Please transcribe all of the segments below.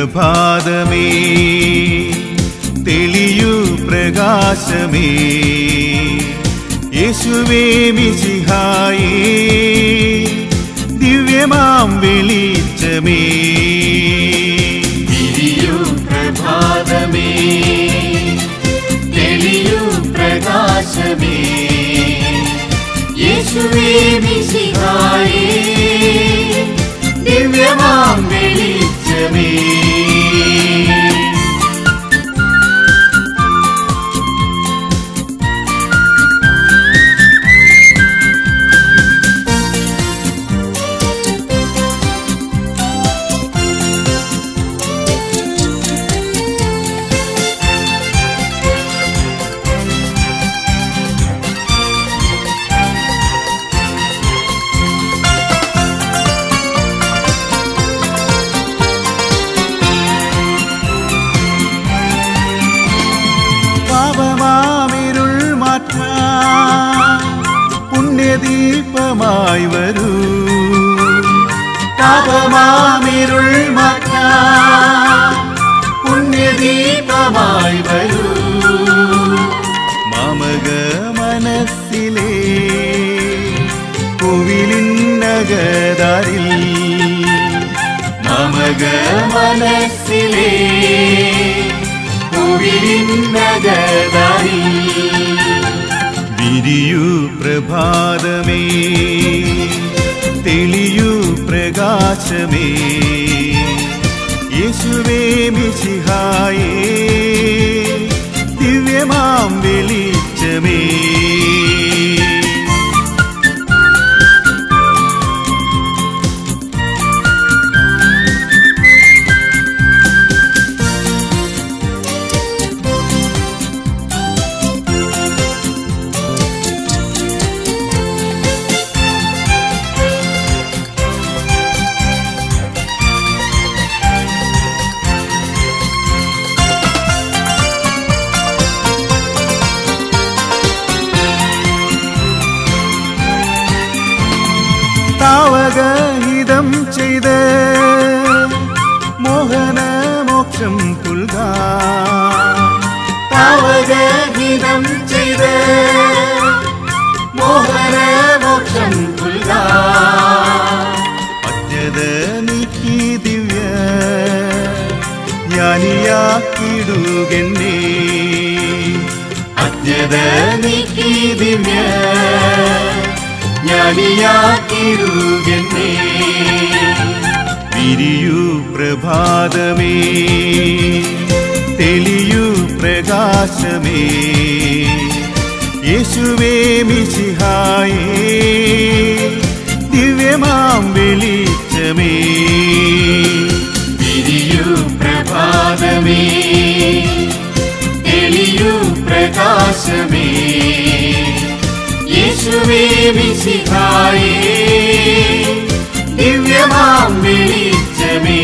പ്രഭാതമേ തെളിയൂ പ്രകാശമേ യേശുവേ മിശിഹായേ ദിവ്യമാം വെളിച്ചമേ തിരിയൂ പ്രഭാതമേ തെളിയൂ പ്രകാശമേ യേശുവേ മിശിഹായേ ദിവ്യമാം വെളിച്ചമേ പുണ്യദീപമായി വരൂ പാപമാമിരുൾ മാറ്റാൻ പുണ്യദീപമായി വരൂ മാമക മനസ്സിലെ കോവിലിന്നകതാരിൽ മാമക മനസ്സിലെ കോവിലിന്നകതാരിൽ വിരിയൂ പ്രഭാതമേ തെളിയൂ പ്രകാശമേ യേശുവേ മിശിഹായേ ദിവ്യമാം വെളിച്ചമേ താവകഹിതം ചെയ്ത് മോഹനമോക്ഷം പുൽകാ താവകഹിതം ചെയ്ത് മോഹനമോക്ഷം പുൽകാ അജ്ഞത നീക്കി ദിവ്യ ജ്ഞാനിയാക്കിടുകെന്നേ അജ്ഞത നീക്കി ദിവ്യ ജ്ഞാനിയാക്കിടുകെന്നേ വിരിയൂ പ്രഭാതമേ തെളിയൂ പ്രകാശമേ യേശുവേ മിശിഹായേ ദിവ്യമാം വെളിച്ചമേ വിരിയൂ പ്രഭാതമേ തെളിയൂ പ്രകാശമേ യേശുവേ മിശിഹായേ ദിവ്യമാം വെളിച്ചമേ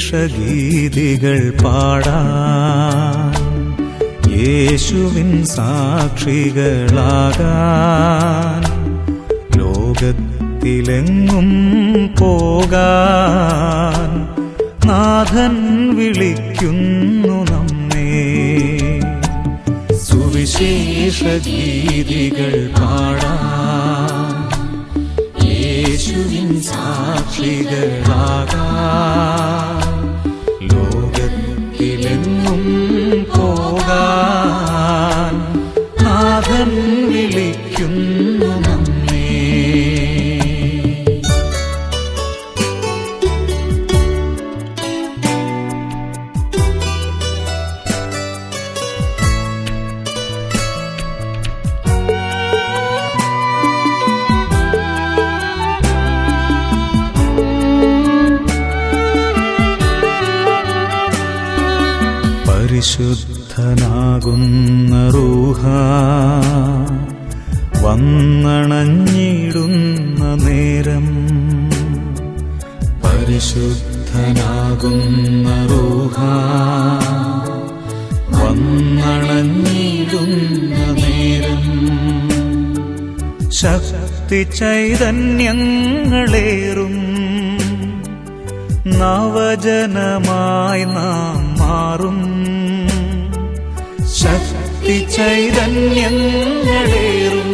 സുവിശേഷഗീതികൾ പാടാൻ യേശുവിൻ സാക്ഷികളാകാൻ ലോകത്തിലെങ്ങും പോകാൻ നാഥൻ വിളിക്കുന്നു നമ്മെ സുവിശേഷഗീതികൾ പാടാൻ യേശുവിൻ സാക്ഷികളാകാൻ ലോകത്തിലെങ്ങും പോകാൻ നാഥൻ വിളിക്കുന്നു നമ്മെ പരിശുദ്ധ പരിശുദ്ധനാകുന്ന റൂഹ വന്നണഞ്ഞിടുന്ന നേരം, പരിശുദ്ധനാകുന്ന റൂഹ വന്നണഞ്ഞിടുന്ന നേരം, ശക്തി ചൈതന്യങ്ങളേറും നവജനമായി നാം മാറും. ശക്തി ചൈതന്യങ്ങളേറും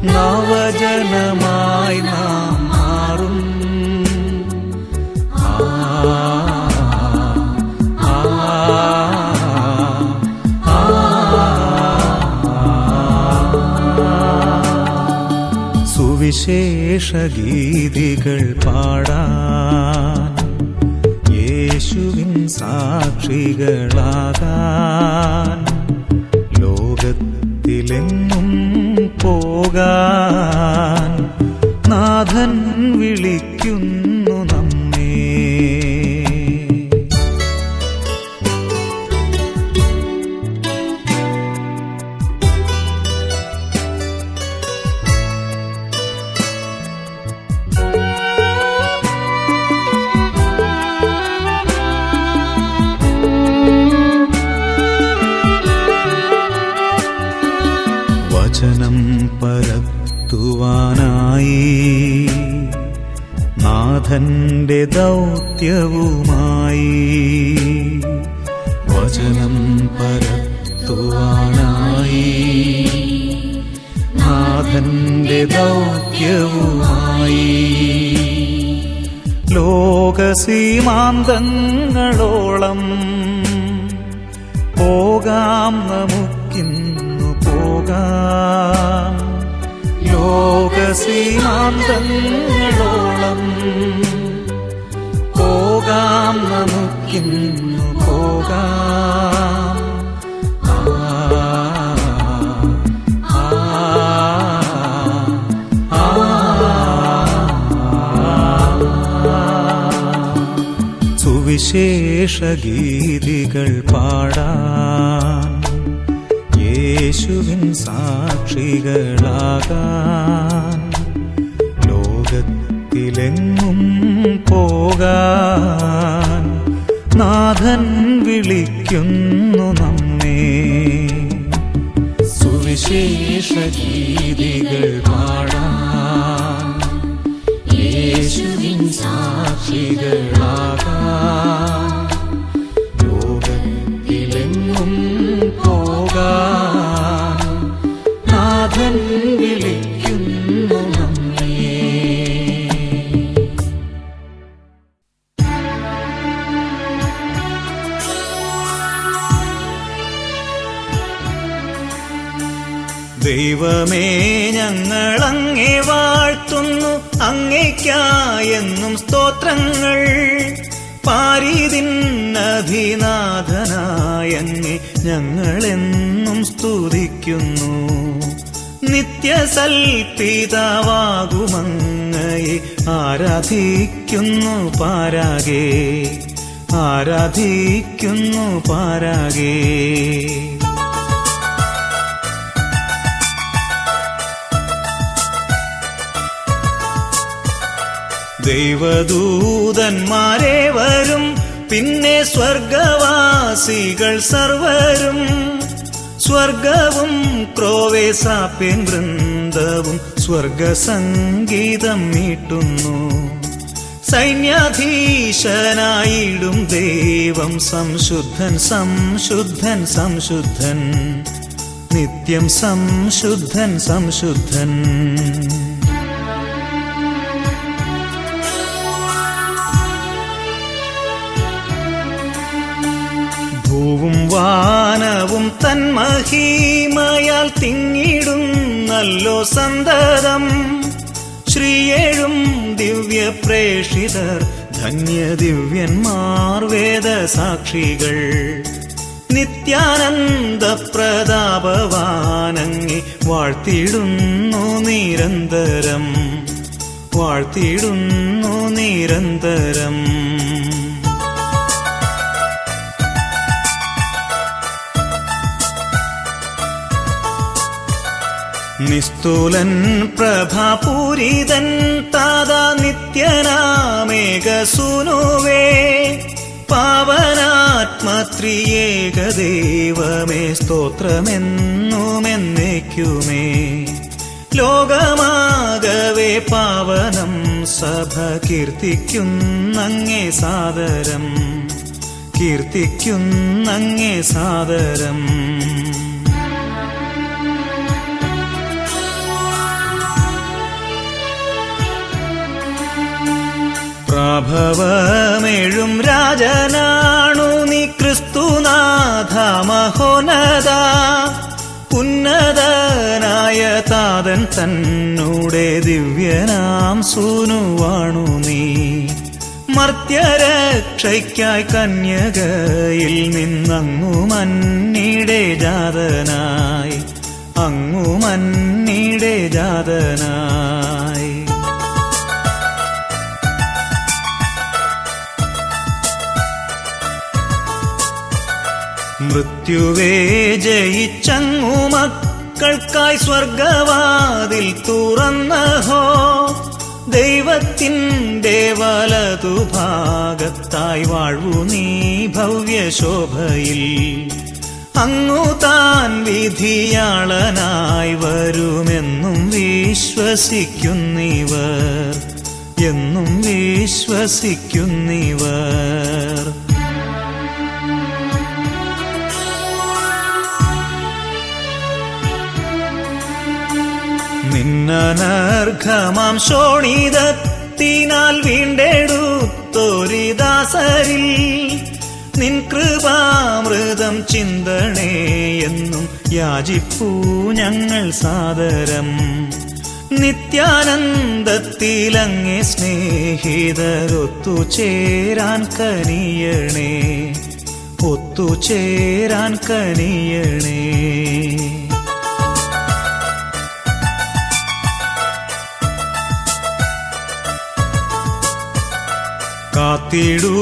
നവജനമായി നാം മാറും. സുവിശേഷ ഗീതികൾ പാടാൻ, യേശുവിൻ സാക്ഷികളാകാൻ, ലോകത്തിലെങ്ങും പോകാൻ നാഥൻ വിളിക്കുന്നു നമ്മെ. വചനം പരത്തുവാനായി നാഥന്റെ ദൗത്യവുമായി, വചനം പരത്തുവാനായി നാഥന്റെ ദൗത്യവുമായി, ലോകസീമാന്തങ്ങളോളം പോകാം നമുക്കിന്നു പോകാം. ലോകസീമാന്തങ്ങളോളം പോകാം നമുക്കിന്നു പോകാം. സുവിശേഷ ഗീതികൾ പാടാൻ, യേശുവിൻ സാക്ഷികളാകാൻ, ലോകത്തിലെങ്ങും പോകാൻ നാഥൻ വിളിക്കുന്നു നമ്മെ. സുവിശേഷ ഗീതികൾ പാടാൻ, യേശുവിൻ സാക്ഷികളാകാൻ, ലോകത്തിലെങ്ങും പോകാൻ നാഥൻ വിളിക്കുന്നു നമ്മെ. ദൈവമേ, ഞങ്ങളങ്ങേ വാഴ്ത്തുന്നു, അങ്ങേയ്ക്കായെന്നും സ്തോത്രങ്ങൾ. പാരിതിന്നധിനാഥനായങ്ങേ ഞങ്ങളെന്നും സ്തുതിക്കുന്നു. നിത്യസൽപിതാവാകുമങ്ങയെ ആരാധിക്കുന്നു പാരാകെ, ആരാധിക്കുന്നു പാരാകെ. ദൈവദൂതന്മാരെ വരും, പിന്നെ സ്വർഗവാസികൾ സർവരും, സ്വർഗവും ക്രോവേസാപ്യൻ വൃന്ദവും സ്വർഗസംഗീതം മീട്ടുന്നു. സൈന്യാധീശനായിടും ദൈവം സംശുദ്ധൻ സംശുദ്ധൻ സംശുദ്ധൻ, നിത്യം സംശുദ്ധൻ സംശുദ്ധൻ. ഭൂവും വാനവും തന്മഹീമയാൽ തിങ്ങിടുന്നല്ലോ സന്തതം. ശ്രീയേഴും ദിവ്യപ്രേഷിതർ ധന്യദിവ്യന്മാർ വേദസാക്ഷികൾ, നിത്യാനന്ദ പ്രതാപവാനങ്ങി വാഴ്ത്തിടുന്നു നിരന്തരം, വാഴ്ത്തിടുന്നു നിരന്തരം. നിസ്തുലൻ പ്രഭാപൂരിതൻ താതാ നിത്യനാമേകസുനുവേ പാവനാത്മത്രിയേകദൈവമേ സ്തോത്രമെന്നുമെന്നേക്കുമേ ലോകമാകവേ പാവനം സഭ കീർത്തിക്കുന്നങ്ങേ സാദരം കീർത്തിക്കുന്നങ്ങേ സാദരം പ്രഭവമേഴും രാജനാണു നീ ക്രിസ്തുനാഥ മഹോന്നത ഉന്നതനായ താതൻ തന്നൂടെ ദിവ്യനാം സൂനുവാണു നീ മർത്യരക്ഷയ്ക്കായി കന്യകയിൽ നിന്നങ്ങു മന്നീടെ ജാതനായി അങ്ങു മന്നീടെ ജാതനായി മൃത്യുവേ ജയിച്ചങ്ങു മക്കൾക്കായി സ്വർഗവാതിൽ തുറന്നഹോ ദൈവത്തിൻ്റെ വലതുഭാഗത്തായി വാഴ്വു നീ ഭവ്യശോഭയിൽ അങ്ങു താൻ വിധിയാളനായി വരുമെന്നും വിശ്വസിക്കുന്നിവർ എന്നും വിശ്വസിക്കുന്നിവർ നിന്നനർഘമാം ശോണിതത്തിനാൽ വീണ്ടെടുത്തോരിദാസരിൽ നിൻ കൃപാമൃതം ചിന്തണേ എന്നും യാചിപ്പൂ ഞങ്ങൾ സാദരം നിത്യാനന്ദത്തിലങ്ങേ സ്നേഹിതരൊത്തുചേരാൻ കനിയണേ ഒത്തുചേരാൻ കനിയണേ കാത്തിടൂ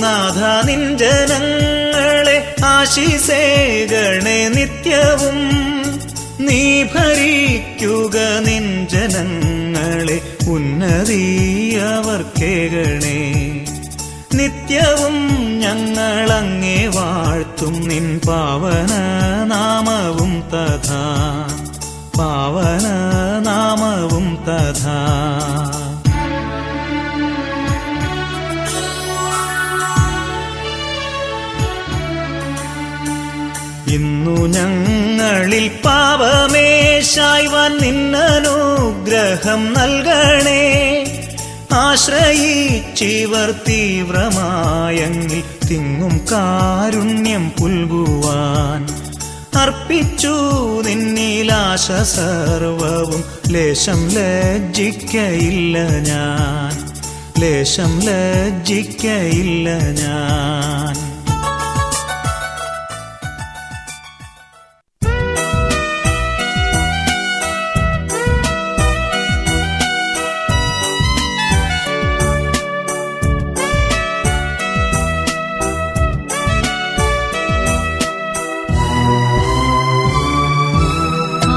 നാഥ നിൻ ജനങ്ങളെ ആശിസേകണേ നിത്യവും നീ ഭരിക്കുക നിൻ ജനങ്ങളെ ഉന്നതിയവർക്കേകണേ നിത്യവും ഞങ്ങളങ്ങേ വാഴ്ത്തും നിൻ പാവന നാമവും തഥാ പാവന നാമവും തഥാ ഇന്നു ഞങ്ങളിൽ പാപമേശായി നിന്നനുഗ്രഹം നൽകണേ ആശ്രയിച്ചിവർ തീവ്രമായെങ്കിൽ തിങ്ങും കാരുണ്യം പുൽകുവാൻ അർപ്പിച്ചു നിന്നിലാശ സർവവും ലേശം ലജ്ജിക്കയില്ല ഞാൻ ലേശം ലജ്ജിക്കയില്ല ഞാൻ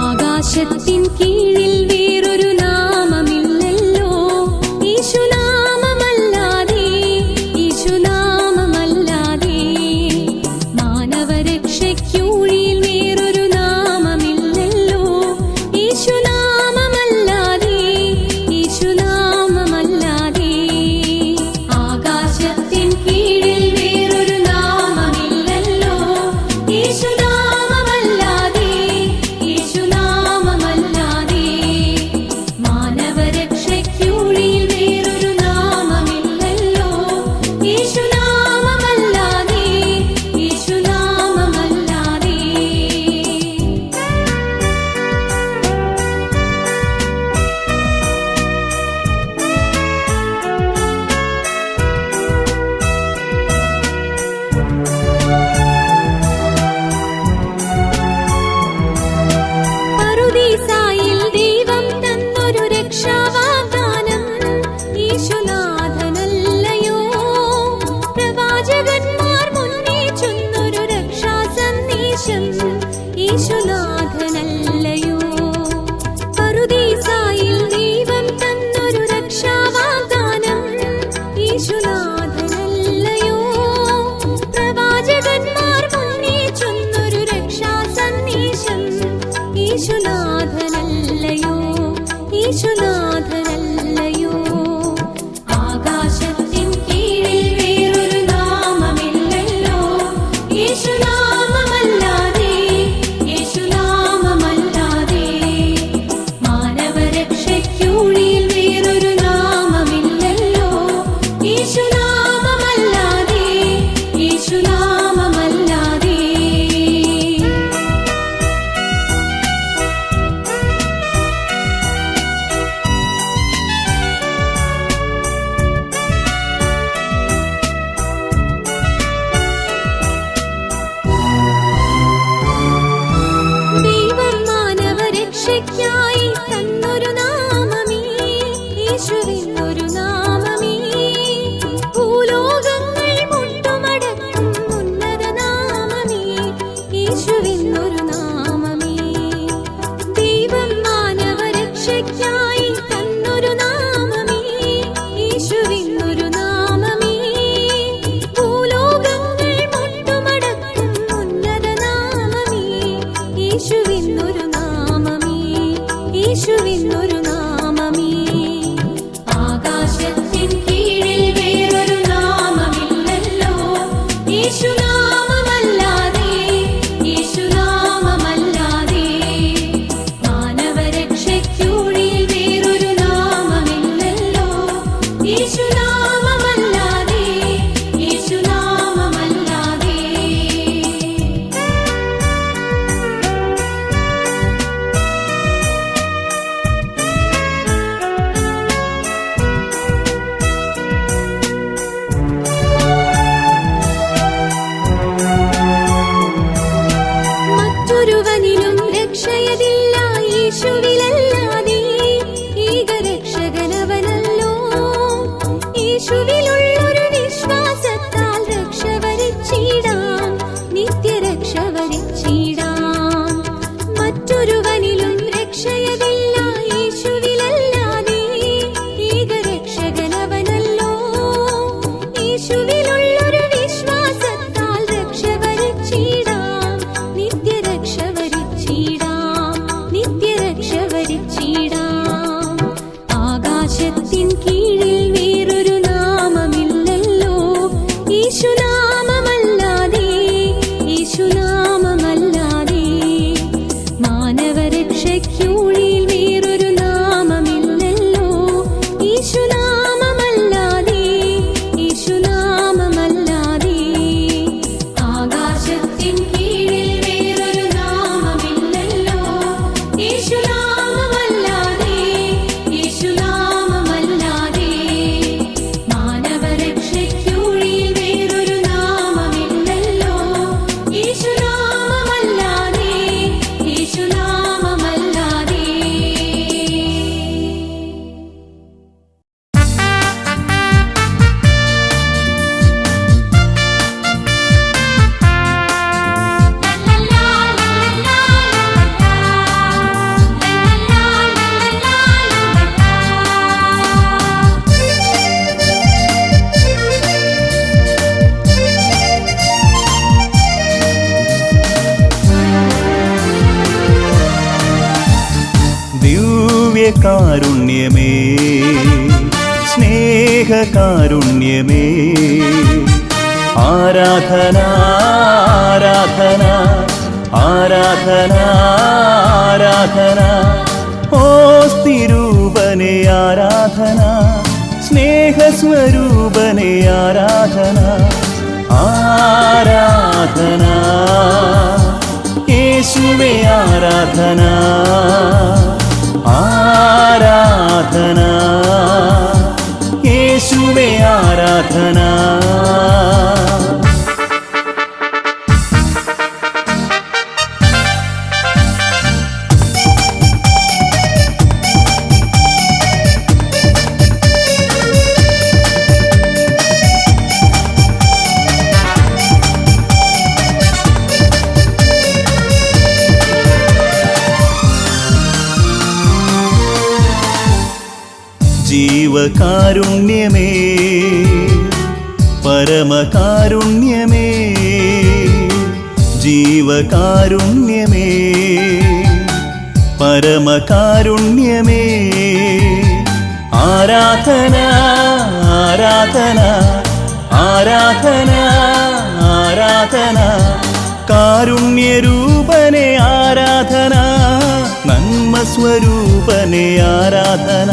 ആകാശത്തിൻ കീഴിൽ വേറൊരു നാമമില്ലല്ലോ യേശുനാമമല്ലാതെ യേശുനാമമല്ലാതെ മാനവരക്ഷയ്ക്കുള്ളിൽ വേറൊരു നാമമില്ലല്ലോ യേശുനാമമല്ലാതെ യേശുനാമമല്ലാതെ ആകാശത്തിൻ കീഴിൽ വേറൊരു നാമമില്ലല്ലോ യേശുനാമമല്ലാതെ യേശുനാമമല്ലാതെ മാനവരക്ഷയ്ക്കുള്ളിൽ വേറൊരു നാമമില്ലല്ലോ യേശുനാമമല്ലാതെ യേശുനാമമല്ലാതെ പറുദീസായിൽ ദൈവം തന്നൊരു രക്ഷാവാഗ്ദാനം യേശുനാഥനല്ലയോ പ്രവാചകന്മാർ മുന്നേ ചൊന്നൊരു രക്ഷാസന്ദേശം യേശുനാഥനല്ലയോ ദിവ്യകാരുണ്യമേ സ്നേഹകാരുണ്യമേ ആരാധന ആരാധന ആരാധന ആരാധന ഓ തിരൂപനെ ആരാധന സ്നേഹസ്വരൂപനെ ആരാധന ആരാധന യേശുവേ ആരാധന ആരാധന യേശുവേ ആരാധന ജീവകാരുണ്യമേ പരമകാരുണ്യമേ ജീവകാരുണ്യമേ പരമകാരുണ്യമേ ആരാധന ആരാധന ആരാധന ആരാധന കാരുണ്യരൂപനെ ആരാധന നന്മസ്വരൂപനെ ആരാധന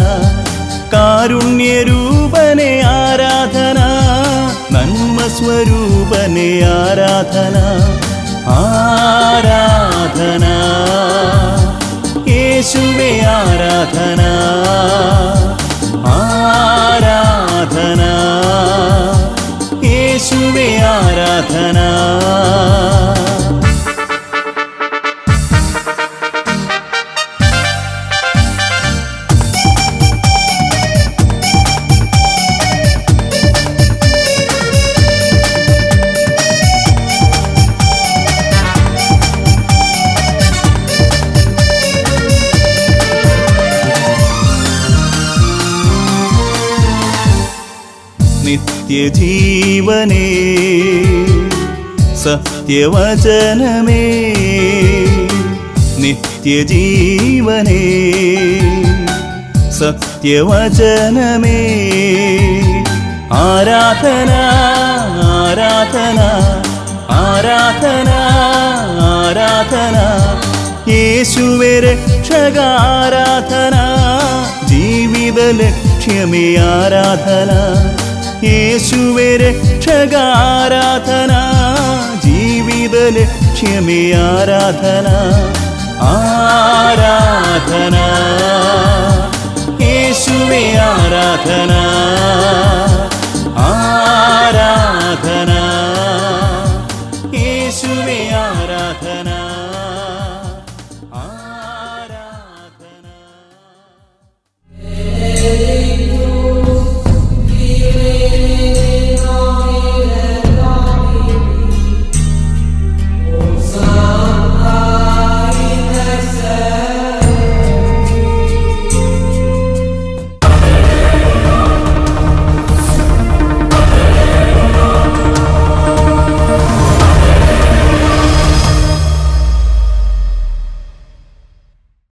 കാരുണ്യരൂപനെ ആരാധന നന്മസ്വരൂപനെ ആരാധന ആരാധന യേശുവേ ആരാധന ആരാധന യേശുവേ ആരാധന നിത്യജീവനേ സത്യവചനമേ നിത്യജീവനേ സത്യവചനമേ ആരാധന ആരാധന ആരാധന ആരാധന യേശുവേ രക്ഷക ആരാധന ജീവിത ലക്ഷ്യമേ ആരാധന യേശുവേ രക്ഷക ആരാധന ജീവിത ലക്ഷ്യമേ ആരാധന ആരാധന യേശുവേ ആരാധന ആരാധന